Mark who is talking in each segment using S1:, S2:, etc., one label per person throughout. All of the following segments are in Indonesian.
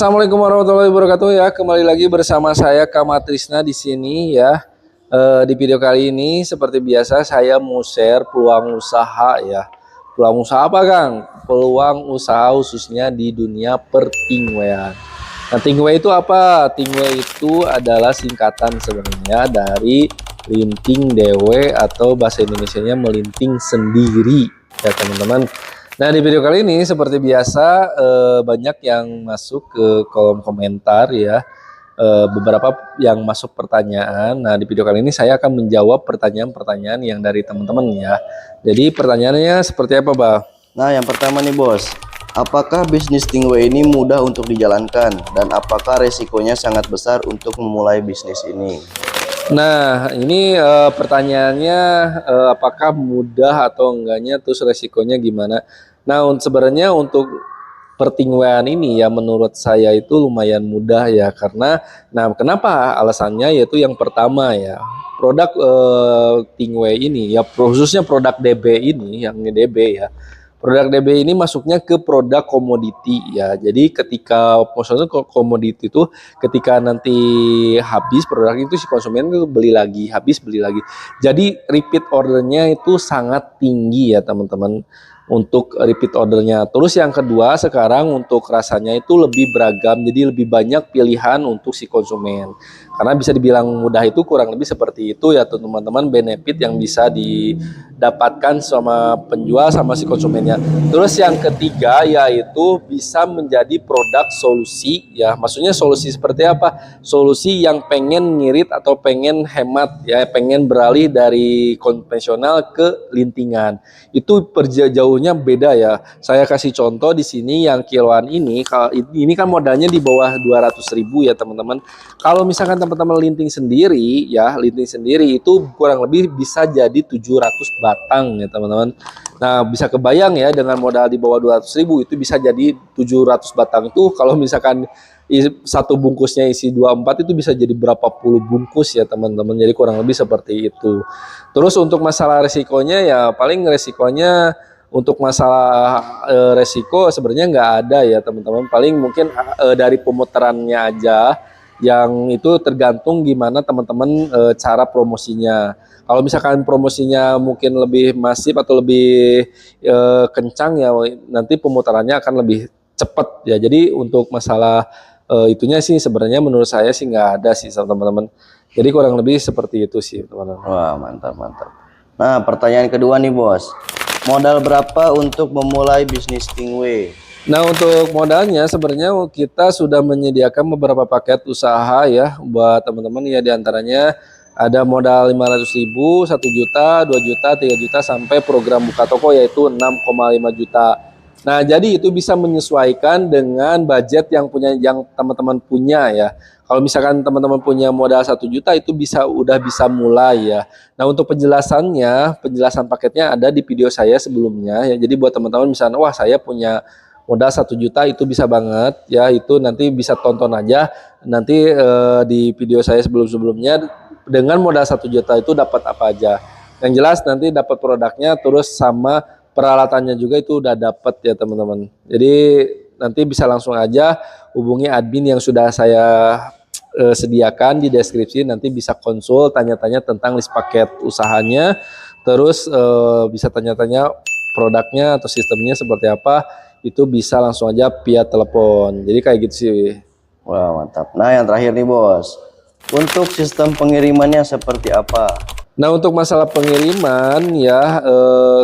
S1: Assalamualaikum warahmatullahi wabarakatuh ya. Kembali lagi bersama saya Kamatrisna di sini ya. Di video kali ini seperti biasa saya mau share peluang usaha ya. Peluang usaha apa, Kang? Peluang usaha khususnya di dunia pertingwean. Nah, tingwe itu apa? Tingwe itu adalah singkatan sebenarnya dari linting dewe atau bahasa Indonesianya melinting sendiri ya, teman-teman. Nah, di video kali ini seperti biasa banyak yang masuk ke kolom komentar ya. Beberapa yang masuk pertanyaan. Nah, di video kali ini saya akan menjawab pertanyaan-pertanyaan yang dari teman-teman ya. Jadi pertanyaannya seperti apa, Bah?
S2: Nah, yang pertama nih bos, apakah bisnis tingwe ini mudah untuk dijalankan dan apakah resikonya sangat besar untuk memulai bisnis ini?
S1: Nah, ini pertanyaannya apakah mudah atau enggaknya, terus resikonya gimana? Nah, sebenarnya untuk pertingwean ini ya menurut saya itu lumayan mudah ya, karena nah kenapa alasannya yaitu yang pertama ya, produk tingwe ini ya, khususnya produk DB ini yang DB ya. Produk DB ini masuknya ke produk komoditi ya. Jadi ketika maksudnya komoditi itu ketika nanti habis produk itu si konsumen itu beli lagi, habis beli lagi. Jadi repeat ordernya itu sangat tinggi ya, teman-teman, untuk repeat ordernya. Terus yang kedua, sekarang untuk rasanya itu lebih beragam, jadi lebih banyak pilihan untuk si konsumen. Karena bisa dibilang mudah itu kurang lebih seperti itu ya, teman-teman, benefit yang bisa didapatkan sama penjual sama si konsumennya. Terus yang ketiga yaitu bisa menjadi produk solusi ya. Maksudnya solusi seperti apa? Solusi yang pengen ngirit atau pengen hemat ya, pengen beralih dari konvensional ke lintingan. Itu jauhnya beda ya. Saya kasih contoh di sini yang kiloan ini kan modalnya di bawah 200.000 ya, teman-teman. Kalau misalkan teman-teman linting sendiri ya, linting sendiri itu kurang lebih bisa jadi 700 batang ya, teman-teman. Nah, bisa kebayang ya, dengan modal di bawah 200.000 itu bisa jadi 700 batang. Itu kalau misalkan satu bungkusnya isi 24 itu bisa jadi berapa puluh bungkus ya, teman-teman. Jadi kurang lebih seperti itu. Terus untuk masalah resikonya ya, paling resikonya untuk masalah resiko sebenarnya nggak ada ya, teman-teman. Paling mungkin dari pemutarannya aja, yang itu tergantung gimana teman-teman cara promosinya. Kalau misalkan promosinya mungkin lebih masif atau lebih kencang ya, nanti pemutarannya akan lebih cepat ya. Jadi untuk masalah itunya sih sebenarnya menurut saya sih nggak ada sih, teman-teman. Jadi kurang lebih seperti itu sih, teman-teman.
S2: Wah, mantap mantap. Nah, pertanyaan kedua nih bos, modal berapa untuk memulai bisnis tingwe?
S1: Nah, untuk modalnya sebenarnya kita sudah menyediakan beberapa paket usaha ya buat teman-teman ya, diantaranya ada modal 500.000, 1 juta, 2 juta, 3 juta, sampai program buka toko yaitu 6,5 juta. Nah, jadi itu bisa menyesuaikan dengan budget yang teman-teman punya ya. Kalau misalkan teman-teman punya modal 1 juta itu udah bisa mulai ya. Nah, untuk penjelasan paketnya ada di video saya sebelumnya ya. Jadi buat teman-teman misalnya, wah saya punya modal 1 juta itu bisa banget ya, itu nanti bisa tonton aja nanti di video saya sebelum-sebelumnya, dengan modal 1 juta itu dapat apa aja. Yang jelas nanti dapat produknya, terus sama peralatannya juga itu udah dapat ya, teman-teman. Jadi nanti bisa langsung aja hubungi admin yang sudah saya sediakan di deskripsi, nanti bisa konsul tanya-tanya tentang list paket usahanya, terus bisa tanya-tanya produknya atau sistemnya seperti apa, itu bisa langsung aja via telepon. Jadi kayak gitu sih.
S2: Wah, mantap. Nah, yang terakhir nih bos, untuk sistem pengirimannya seperti apa?
S1: Nah, untuk masalah pengiriman ya,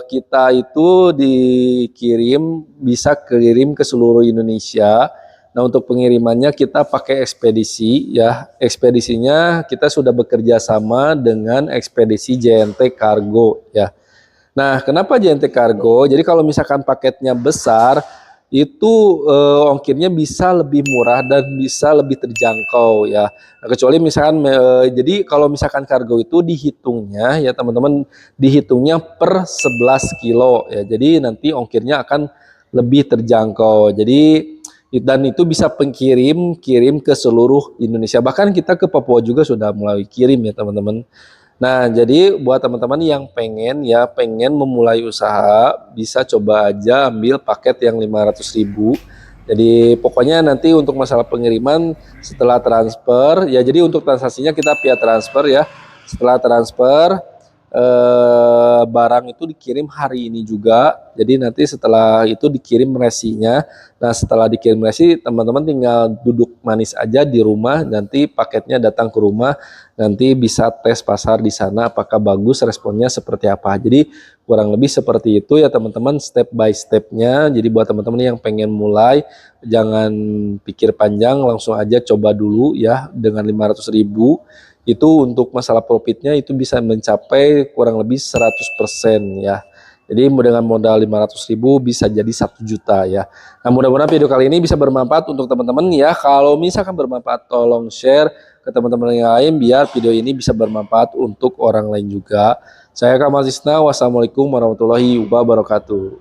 S1: kita itu bisa kirim ke seluruh Indonesia. Nah, untuk pengirimannya kita pakai ekspedisi ya. Ekspedisinya kita sudah bekerja sama dengan ekspedisi JNT Kargo ya. Nah, kenapa JNT Kargo? Jadi kalau misalkan paketnya besar, itu ongkirnya bisa lebih murah dan bisa lebih terjangkau ya. Nah, kecuali misalkan jadi kalau misalkan kargo itu dihitungnya ya, teman-teman, dihitungnya per 11 kilo ya. Jadi nanti ongkirnya akan lebih terjangkau. Jadi dan itu bisa kirim ke seluruh Indonesia. Bahkan kita ke Papua juga sudah mulai kirim ya, teman-teman. Nah, jadi buat teman-teman yang pengen memulai usaha, bisa coba aja ambil paket yang 500.000. Jadi pokoknya nanti untuk masalah pengiriman setelah transfer ya, jadi untuk transaksinya kita via transfer ya. Setelah transfer barang itu dikirim hari ini juga. Jadi nanti setelah itu dikirim resinya. Nah, setelah dikirim resi, teman-teman tinggal duduk manis aja di rumah, nanti paketnya datang ke rumah, nanti bisa tes pasar di sana apakah bagus, responnya seperti apa. Jadi kurang lebih seperti itu ya teman-teman, step by stepnya. Jadi buat teman-teman yang pengen mulai, jangan pikir panjang, langsung aja coba dulu ya dengan 500.000. Itu untuk masalah profitnya itu bisa mencapai kurang lebih 100% ya. Jadi dengan modal 500.000 bisa jadi 1 juta ya. Nah, mudah-mudahan video kali ini bisa bermanfaat untuk teman-teman ya. Kalau misalkan bermanfaat, tolong share ke teman-teman yang lain biar video ini bisa bermanfaat untuk orang lain juga. Saya Kamal Cisna, wassalamualaikum warahmatullahi wabarakatuh.